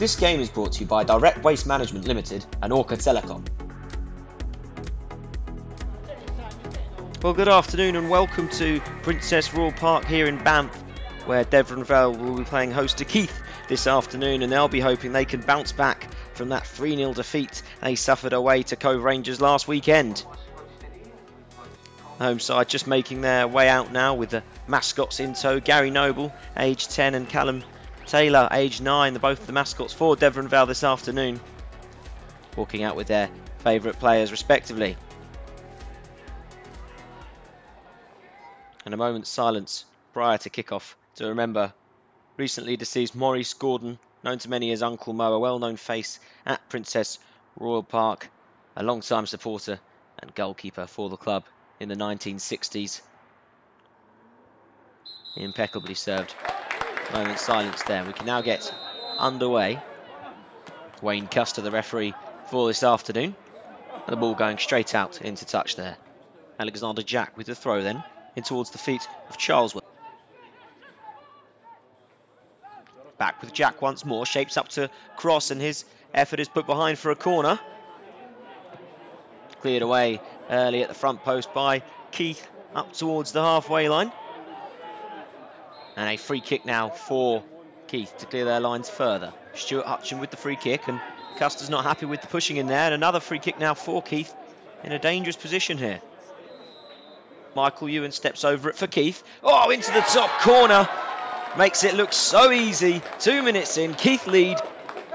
This game is brought to you by Direct Waste Management Limited and Orca Telecom. Well, good afternoon and welcome to Princess Royal Park here in Banff, where Deveronvale will be playing host to Keith this afternoon, and they'll be hoping they can bounce back from that 3-0 defeat they suffered away to Cove Rangers last weekend. The home side just making their way out now with the mascots in tow. Gary Noble, age 10, and Callum Taylor, age 9, both of the mascots for Deveronvale this afternoon, walking out with their favourite players respectively. And a moment's silence prior to kick-off to remember recently deceased Maurice Gordon, known to many as Uncle Mo, a well-known face at Princess Royal Park, a long-time supporter and goalkeeper for the club in the 1960s. Impeccably served. Moment's silence there. We can now get underway. Wayne Cusiter, the referee for this afternoon. And the ball going straight out into touch there. Alexander Jack with the throw then in towards the feet of Charlesworth. Back with Jack once more, shapes up to cross, and his effort is put behind for a corner. Cleared away early at the front post by Keith up towards the halfway line. And a free kick now for Keith to clear their lines further. Stewart Hutcheon with the free kick, and Custer's not happy with the pushing in there. And another free kick now for Keith in a dangerous position here. Michael Ewen steps over it for Keith. Oh, into the top corner. Makes it look so easy. 2 minutes in, Keith lead.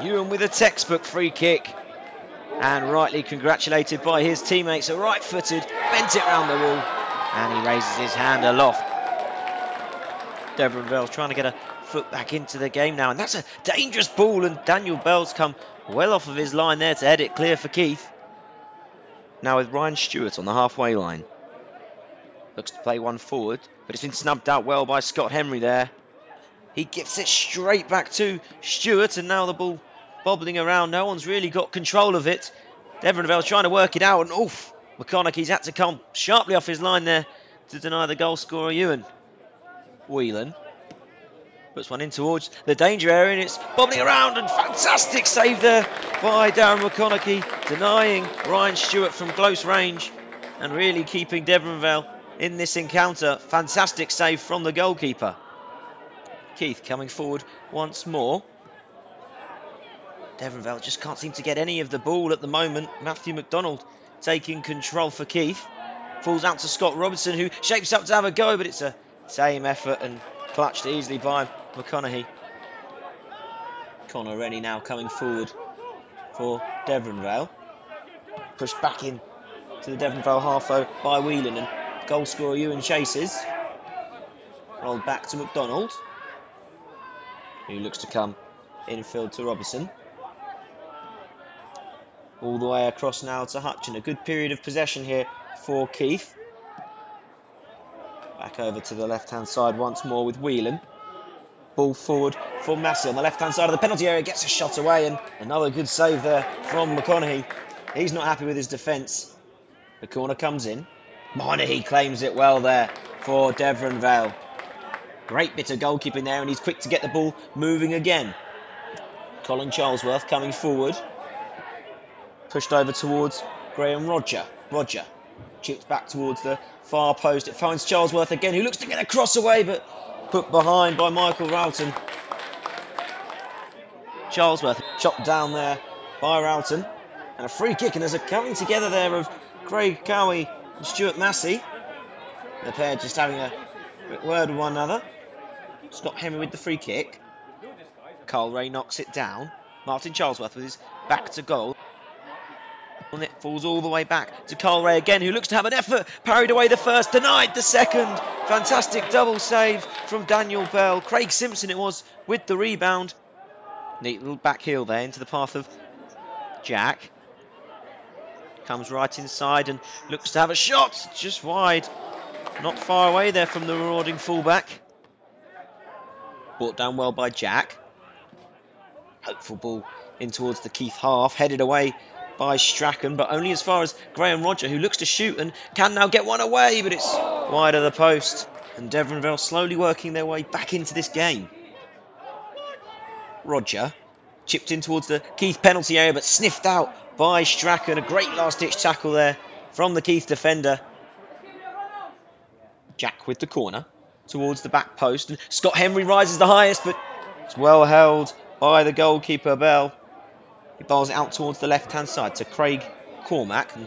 Ewen with a textbook free kick. And rightly congratulated by his teammates. A right-footed, bent it round the wall. And he raises his hand aloft. Deveronvale trying to get a foot back into the game now. And that's a dangerous ball. And Daniel Bell's come well off of his line there to head it clear for Keith. Now with Ryan Stewart on the halfway line. Looks to play one forward, but it's been snubbed out well by Scott Henry there. He gets it straight back to Stewart, and now the ball bobbling around. No one's really got control of it. Deveronvale trying to work it out, and oof, McConaughey's had to come sharply off his line there to deny the goal scorer Ewen. Whelan puts one in towards the danger area, and it's bobbling around, and fantastic save there by Darren McConaughey, denying Ryan Stewart from close range and really keeping Deveronvale in this encounter. Fantastic save from the goalkeeper. Keith coming forward once more. Deveronvale just can't seem to get any of the ball at the moment. Matthew McDonald taking control for Keith. Falls out to Scott Robertson, who shapes up to have a go, but it's a same effort and clutched easily by McConaughey. Connor Rennie now coming forward for Deveronvale. Pushed back in to the Deveronvale half by Whelan, and goal scorer Ewan chases. Rolled back to McDonald, who looks to come infield to Robertson. All the way across now to Hutcheon. A good period of possession here for Keith. Back over to the left-hand side once more with Whelan. Ball forward for Massey on the left-hand side of the penalty area. Gets a shot away, and another good save there from McConaughey. He's not happy with his defence. The corner comes in. Monaghy claims it well there for Deveronvale. Great bit of goalkeeping there, and he's quick to get the ball moving again. Colin Charlesworth coming forward. Pushed over towards Graeme Rodger. Rodger chipped back towards the far post. It finds Charlesworth again, who looks to get a cross away, but put behind by Michael Ralton. Charlesworth chopped down there by Ralton. And a free kick, and there's a coming together there of Craig Cowie and Stuart Massey. The pair just having a quick word with one another. Scott Henry with the free kick. Carl Ray knocks it down. Martin Charlesworth with his back to goal. And it falls all the way back to Carl Ray again, who looks to have an effort. Parried away the first, denied the second. Fantastic double save from Daniel Bell. Craig Simpson it was with the rebound. Neat little back heel there into the path of Jack. Comes right inside and looks to have a shot. Just wide. Not far away there from the marauding fullback. Brought down well by Jack. Hopeful ball in towards the Keith half. Headed away by Strachan, but only as far as Graeme Rodger, who looks to shoot and can now get one away, but it's wide of the post. And Deveronvale slowly working their way back into this game. Rodger Chipped in towards the Keith penalty area, but sniffed out by Strachan. A great last-ditch tackle there from the Keith defender. Jack with the corner towards the back post. And Scott Henry rises the highest, but it's well held by the goalkeeper, Bell. He bowls it out towards the left-hand side to Craig Cormack. And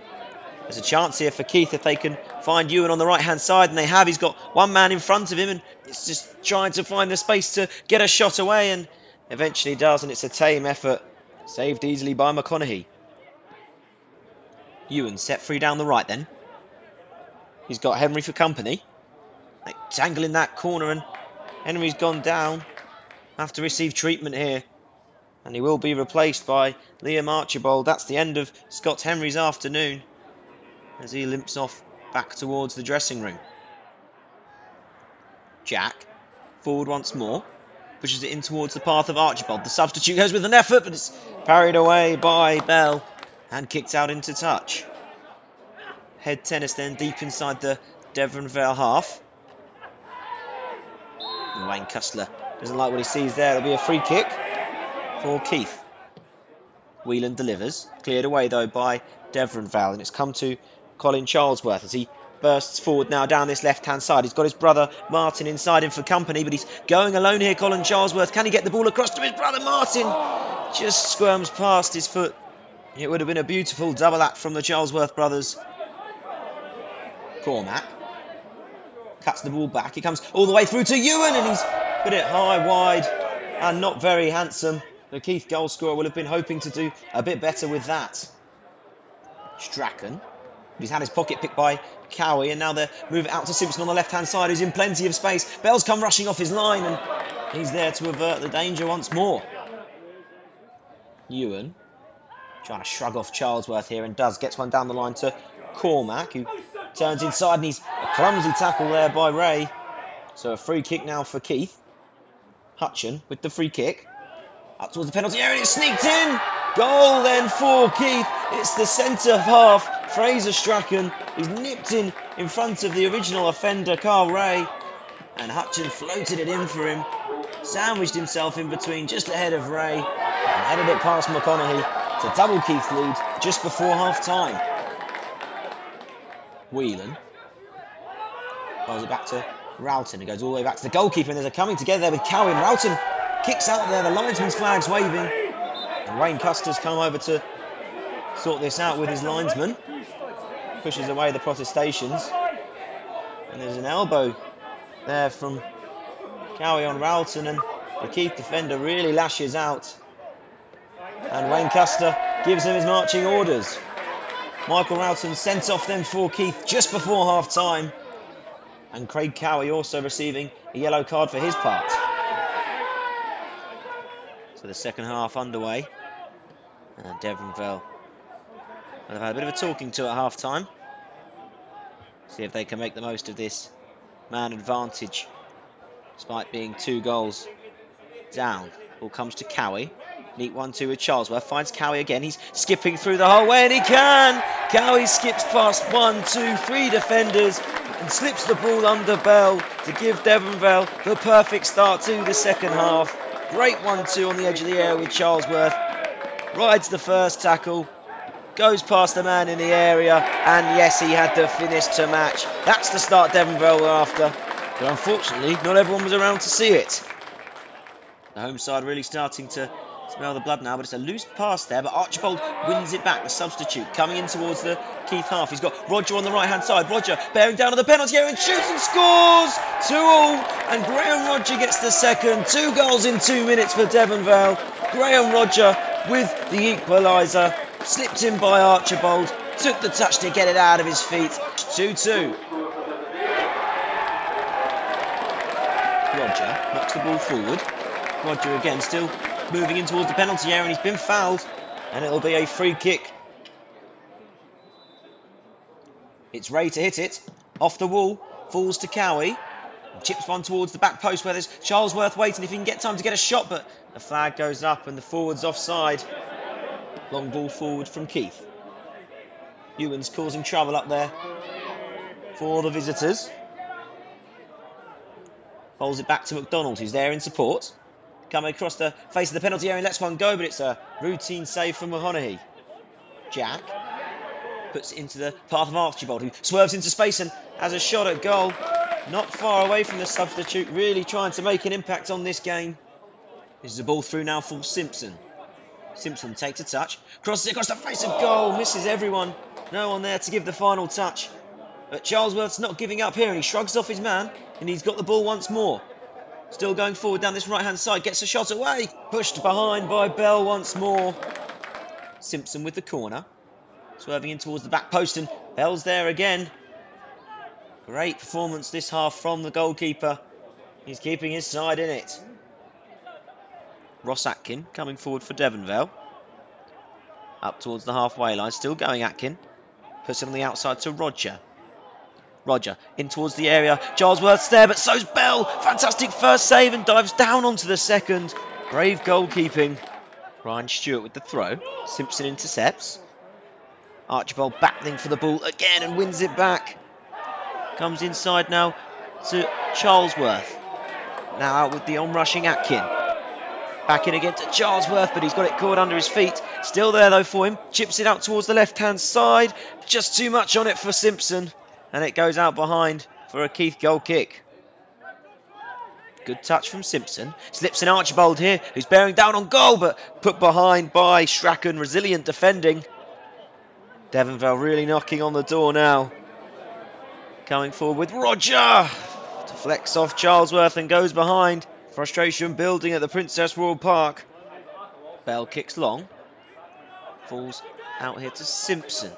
there's a chance here for Keith if they can find Ewen on the right-hand side, and they have. He's got one man in front of him, and it's just trying to find the space to get a shot away, and eventually does, and it's a tame effort. Saved easily by McConaughey. Ewen set free down the right then. He's got Henry for company. They tangle in that corner, and Henry's gone down. Have to receive treatment here. And he will be replaced by Liam Archibald. That's the end of Scott Henry's afternoon, as he limps off back towards the dressing room. Jack, forward once more. Pushes it in towards the path of Archibald. The substitute goes with an effort, but it's parried away by Bell and kicked out into touch. Head tennis then deep inside the Deveronvale half. And Wayne Cusiter doesn't like what he sees there. It'll be a free kick for Keith. Whelan delivers. Cleared away though by Deveronvale, and it's come to Colin Charlesworth as he bursts forward now down this left-hand side. He's got his brother Martin inside him for company, but he's going alone here, Colin Charlesworth. Can he get the ball across to his brother Martin? Just squirms past his foot. It would have been a beautiful double act from the Charlesworth brothers. Cormack cuts the ball back. It comes all the way through to Ewen, and he's put it high, wide, and not very handsome. The Keith goal scorer will have been hoping to do a bit better with that. Strachan. He's had his pocket picked by Cowie, and now they move it out to Simpson on the left-hand side, who's in plenty of space. Bell's come rushing off his line, and he's there to avert the danger once more. Ewen trying to shrug off Charlesworth here, and gets one down the line to Cormack, who turns inside, and he's a clumsy tackle there by Ray. So a free kick now for Keith. Hutcheon with the free kick. Up towards the penalty area, and it's sneaked in. Goal then for Keith. It's the centre half, Fraser Strachan. He's nipped in front of the original offender, Carl Ray. And Hutcheon floated it in for him. Sandwiched himself in between, just ahead of Ray. And headed it past McConaughey to double Keith's lead just before half-time. Whelan rolls it back to Ralton. It goes all the way back to the goalkeeper, and there's a coming together there with Cowie, and Ralton kicks out there. The linesman's flag's waving. And Wayne Cusiter's come over to sort this out with his linesman. Pushes away the protestations. And there's an elbow there from Cowie on Ralton, and the Keith defender really lashes out. And Wayne Cusiter gives him his marching orders. Michael Ralton sent off then for Keith just before half-time. And Craig Cowie also receiving a yellow card for his part. So the second half underway. And Deveronvale will have had a bit of a talking to at half-time. See if they can make the most of this man advantage, despite being 2 goals down. Ball comes to Cowie. Neat 1-2 with Charlesworth. Finds Cowie again. He's skipping through the whole way, and he can! Cowie skips past 1, 2, 3 defenders and slips the ball under Bell to give Deveronvale the perfect start to the second half. Great 1-2 on the edge of the area with Charlesworth. Rides the first tackle. Goes past the man in the area, and yes, he had the finish to match. That's the start Deveronvale were after, but unfortunately not everyone was around to see it. The home side really starting to smell the blood now, but it's a loose pass there, but Archibald wins it back, the substitute, coming in towards the Keith half. He's got Rodger on the right-hand side. Rodger bearing down on the penalty area and shoots and scores! 2-2, and Graeme Rodger gets the second. 2 goals in 2 minutes for Deveronvale. Graeme Rodger with the equaliser. Slipped in by Archibald, took the touch to get it out of his feet. 2-2. Rodger knocks the ball forward. Rodger again still moving in towards the penalty area, and he's been fouled, and it'll be a free kick. It's Ray to hit it. Off the wall, falls to Cowie. Chips one towards the back post where there's Charlesworth waiting if he can get time to get a shot, but the flag goes up and the forward's offside. Long ball forward from Keith. Ewan's causing trouble up there for the visitors. Bowls it back to McDonald, who's there in support. coming across the face of the penalty area and lets one go, but it's a routine save from Mahoney. Jack puts it into the path of Archibald, who swerves into space and has a shot at goal. Not far away from the substitute, really trying to make an impact on this game. This is a ball through now for Simpson. Simpson takes a touch, crosses it across the face of goal, misses everyone. No one there to give the final touch. But Charlesworth's not giving up here, and he shrugs off his man, and he's got the ball once more. Still going forward down this right-hand side, gets a shot away. Pushed behind by Bell once more. Simpson with the corner. Swerving in towards the back post, and Bell's there again. Great performance this half from the goalkeeper. He's keeping his side in it. Ross Atkin coming forward for Deveronvale. Up towards the halfway line, still going Atkin. Puts it on the outside to Rodger. Rodger in towards the area. Charlesworth's there, but so's Bell. Fantastic first save and dives down onto the second. Brave goalkeeping. Ryan Stewart with the throw. Simpson intercepts. Archibald battling for the ball again and wins it back. Comes inside now to Charlesworth. Now out with the on-rushing Atkin. Back in again to Charlesworth, but he's got it caught under his feet. Still there though for him. Chips it out towards the left-hand side. Just too much on it for Simpson. And it goes out behind for a Keith goal kick. Good touch from Simpson. Slips in Archibald here, who's bearing down on goal, but put behind by Strachan. Resilient defending. Deveronvale really knocking on the door now. Coming forward with Rodger. Deflects off Charlesworth and goes behind. Frustration building at the Princess Royal Park. Bell kicks long. Falls out here to Simpson.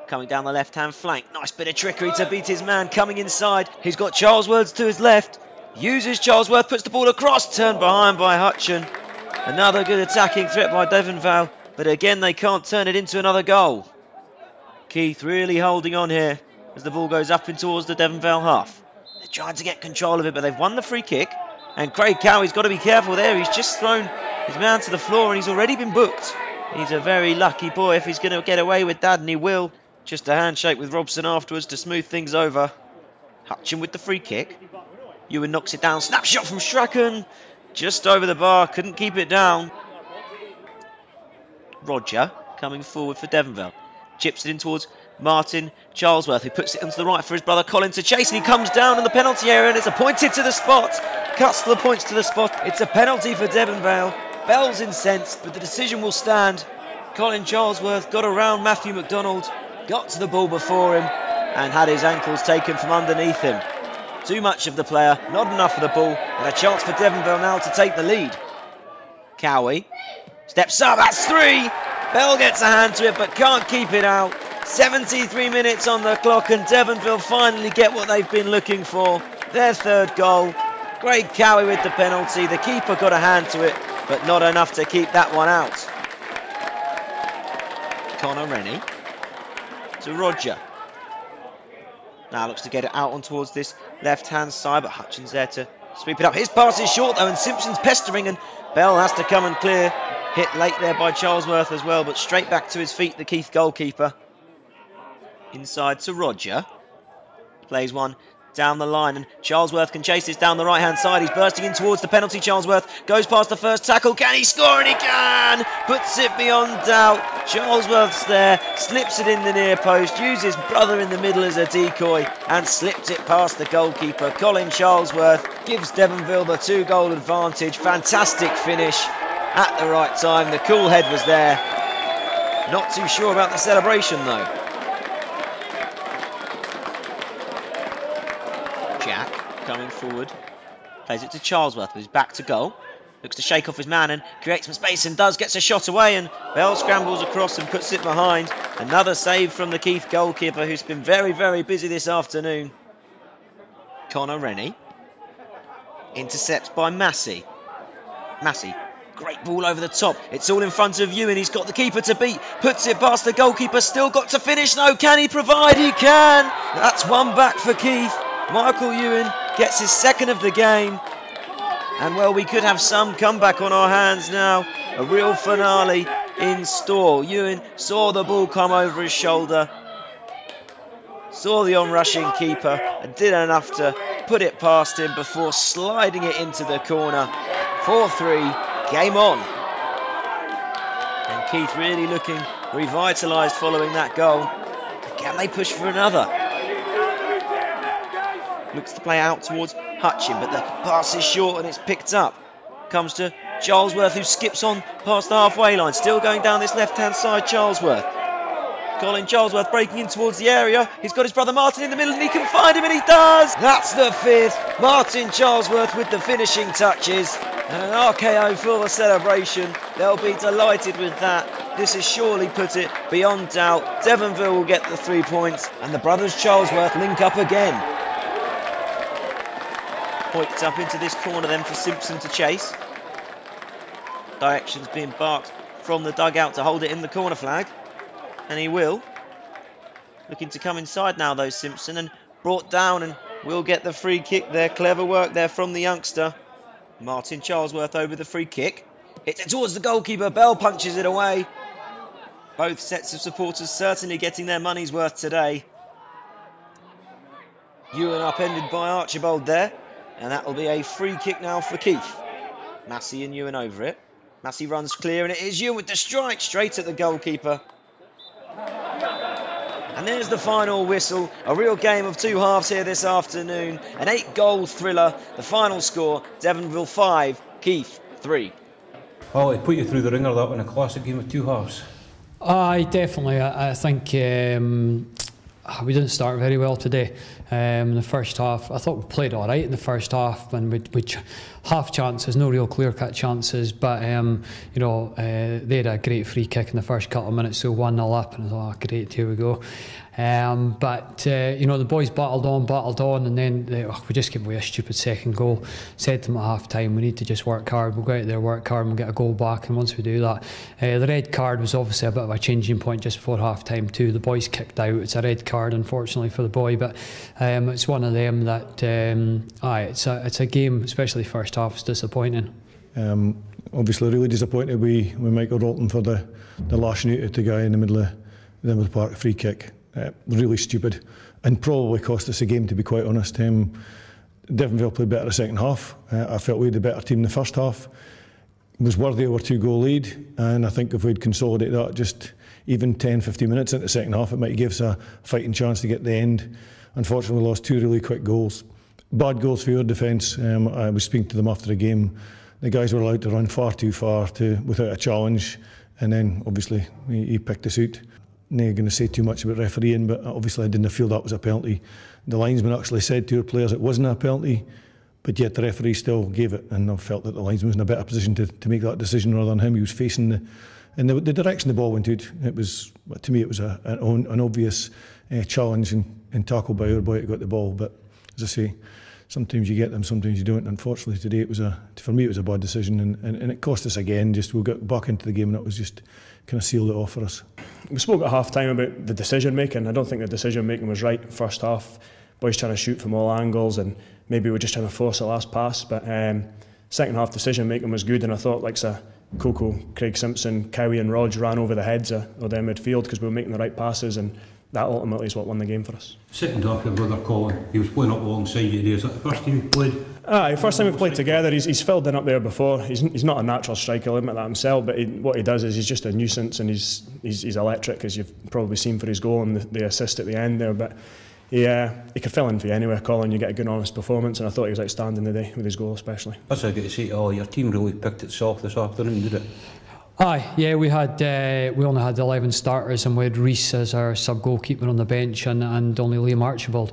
Coming down the left-hand flank. Nice bit of trickery to beat his man. Coming inside. He's got Charlesworth to his left. Uses Charlesworth. Puts the ball across. Turned behind by Hutcheon. Another good attacking threat by Deveronvale. But again, they can't turn it into another goal. Keith really holding on here as the ball goes up in towards the Deveronvale half. They're trying to get control of it, but they've won the free kick. And Craig Cowie's got to be careful there. He's just thrown his man to the floor and he's already been booked. He's a very lucky boy if he's going to get away with that, and he will. Just a handshake with Robson afterwards to smooth things over. Hutcheon with the free kick. Ewen knocks it down. Snapshot from Strachan. Just over the bar. Couldn't keep it down. Rodger coming forward for Deveronvale. Chips it in towards Martin Charlesworth, who puts it onto the right for his brother Colin to chase, and he comes down in the penalty area and it's appointed to the spot. Cusiter points to the spot. It's a penalty for Deveronvale. Bell's incensed, but the decision will stand. Colin Charlesworth got around Matthew McDonald, got to the ball before him and had his ankles taken from underneath him. Too much of the player, not enough of the ball, and a chance for Deveronvale now to take the lead. Cowie steps up, that's 3. Bell gets a hand to it but can't keep it out. 73 minutes on the clock and Deveronvale finally get what they've been looking for. Their third goal. Craig Cowie with the penalty. The keeper got a hand to it, but not enough to keep that one out. Connor Rennie to Rodger. Now looks to get it out on towards this left-hand side, but Hutcheon's there to sweep it up. His pass is short though, and Simpson's pestering, and Bell has to come and clear. Hit late there by Charlesworth as well, but straight back to his feet, the Keith goalkeeper. Inside to Rodger. Plays one down the line, and Charlesworth can chase this down the right-hand side. He's bursting in towards the penalty. Charlesworth goes past the first tackle. Can he score? And he can! Puts it beyond doubt. Charlesworth's there, slips it in the near post, uses brother in the middle as a decoy, and slipped it past the goalkeeper. Colin Charlesworth gives Deveronvale the 2-goal advantage. Fantastic finish at the right time. The cool head was there. Not too sure about the celebration though. Jack coming forward, plays it to Charlesworth, who's back to goal. Looks to shake off his man and create some space, and gets a shot away, and Bell scrambles across and puts it behind. Another save from the Keith goalkeeper, who's been very, very busy this afternoon. Connor Rennie. Intercepts by Massey. Massey. Great ball over the top. It's all in front of Ewen. He's got the keeper to beat. Puts it past the goalkeeper. Still got to finish. No, can he provide? He can. That's one back for Keith. Michael Ewen gets his second of the game. And well, we could have some comeback on our hands now. A real finale in store. Ewen saw the ball come over his shoulder. Saw the on-rushing keeper and did enough to put it past him before sliding it into the corner 4-3, game on. And Keith really looking revitalised following that goal. Can they push for another? Looks to play out towards Hutcheon, but the pass is short and it's picked up. Comes to Charlesworth, who skips on past the halfway line. Still going down this left-hand side, Charlesworth. Colin Charlesworth breaking in towards the area. He's got his brother Martin in the middle and he can find him, and he does! That's the fifth. Martin Charlesworth with the finishing touches. And an RKO for the celebration. They'll be delighted with that. This has surely put it beyond doubt. Deveronvale will get the 3 points, and the brothers Charlesworth link up again. Points up into this corner then for Simpson to chase. Directions being barked from the dugout to hold it in the corner flag. And he will. Looking to come inside now though, Simpson, and brought down, and will get the free kick there. Clever work there from the youngster. Martin Charlesworth over the free kick. Hits it towards the goalkeeper. Bell punches it away. Both sets of supporters certainly getting their money's worth today. Ewen upended by Archibald there. And that will be a free kick now for Keith. Massey and Ewen over it. Massey runs clear, and it is Ewen with the strike straight at the goalkeeper. And there's the final whistle. A real game of two halves here this afternoon. An 8-goal thriller. The final score, Deveronvale 5, Keith 3. Oh, it put you through the ringer, that one, a classic game of two halves. Aye, definitely. I think we didn't start very well today. In the first half, I thought we played all right in the first half, and we half chances, no real clear-cut chances, but you know, they had a great free kick in the first couple of minutes, so 1-0 up, and I thought, oh, great, here we go. But you know, the boys battled on, and then we just gave away a stupid second goal. Said to them at half time, we need to just work hard. We'll go out there, work hard, and we'll get a goal back. And once we do that, the red card was obviously a bit of a changing point just before half time too. The boys kicked out. It's a red card, unfortunately, for the boy, but it's one of them that it's a game, especially first half, is disappointing. Obviously, really disappointed with Michael Ralton for the lashing out at the guy in the middle of the park, free kick. Really stupid, and probably cost us a game, to be quite honest. Deveronvale played better the second half. I felt we had the better team in the first half. Was worthy of our 2-goal lead, and I think if we'd consolidated that just even 10-15 minutes into the second half, it might give us a fighting chance to get the end. Unfortunately, we lost 2 really quick goals. Bad goals for your defence. I was speaking to them after the game. The guys were allowed to run far too far without a challenge, and then obviously he picked us out. Not going to say too much about refereeing, but obviously I didn't feel that was a penalty. The linesman actually said to our players it wasn't a penalty, but yet the referee still gave it, and I felt that the linesman was in a better position to make that decision rather than him. He was facing the direction the ball went out. It was, to me, it was an obvious challenge and tackle by our boy to got the ball. But as I say, sometimes you get them, sometimes you don't. Unfortunately, today for me it was a bad decision, and it cost us again. Just we got back into the game, and that was just kind of sealed it off for us. We spoke at half time about the decision making. I don't think the decision making was right first half. Boys trying to shoot from all angles, and maybe we're just trying to force the last pass. But second half decision making was good, and I thought like Coco, Craig Simpson, Cowie and Rodger ran over the heads of their midfield because we were making the right passes, and that ultimately is what won the game for us. Second half, your brother Colin, he was playing up alongside you there. Is that the first time you played? Aye, first time we've played together. He's filled in up there before. He's not a natural striker, I'll admit that himself, but what he does is he's just a nuisance, and he's electric, as you've probably seen for his goal and the assist at the end there. But he could fill in for you anywhere, Colin. You get a good honest performance, and I thought he was outstanding today with his goal especially. That's what I get to say. Your team really picked it soft this afternoon, did it? Aye, yeah, we only had 11 starters, and we had Reese as our sub-goalkeeper on the bench, and only Liam Archibald.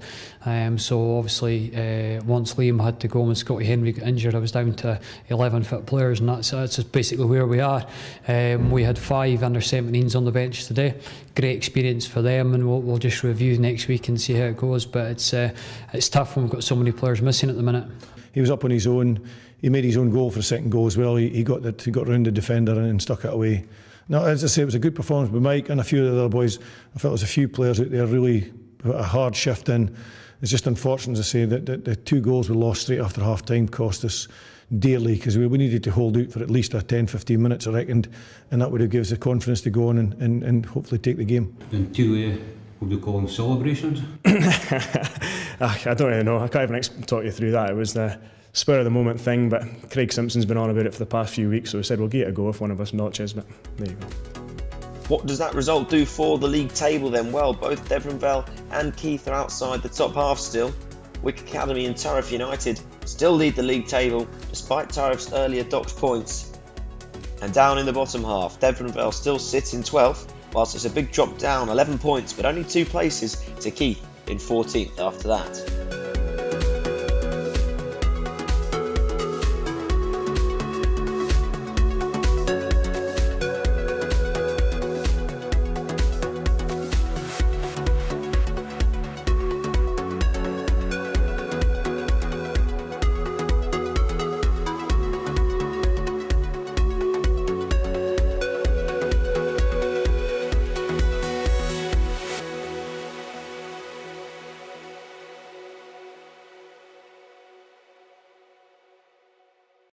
So obviously, once Liam had to go when Scotty Henry got injured, I was down to 11 fit players, and that's just basically where we are. We had 5 under-17s on the bench today. Great experience for them, and we'll just review next week and see how it goes. But it's tough when we've got so many players missing at the minute. He was up on his own. He made his own goal for the second goal as well. He got round the defender and stuck it away. Now, as I say, it was a good performance by Mike and a few of the other boys. I felt there was a few players out there really put a hard shift in. It's just unfortunate, as I say, that the 2 goals we lost straight after half time cost us dearly, because we needed to hold out for at least a 10-15 minutes, I reckoned, and that would have given us the confidence to go on and hopefully take the game. And 2 what do you call them, celebrations? I don't really know. I can't even talk you through that. It was the spur of the moment thing, but Craig Simpson's been on about it for the past few weeks, so we said we'll give it a go if one of us notches, but there you go. What does that result do for the league table then? Well, both Deveronvale and Keith are outside the top half still. Wick Academy and Tariff United still lead the league table despite Tariff's earlier docked points. And down in the bottom half, Deveronvale still sits in 12th, whilst it's a big drop down, 11 points, but only 2 places to Keith in 14th after that.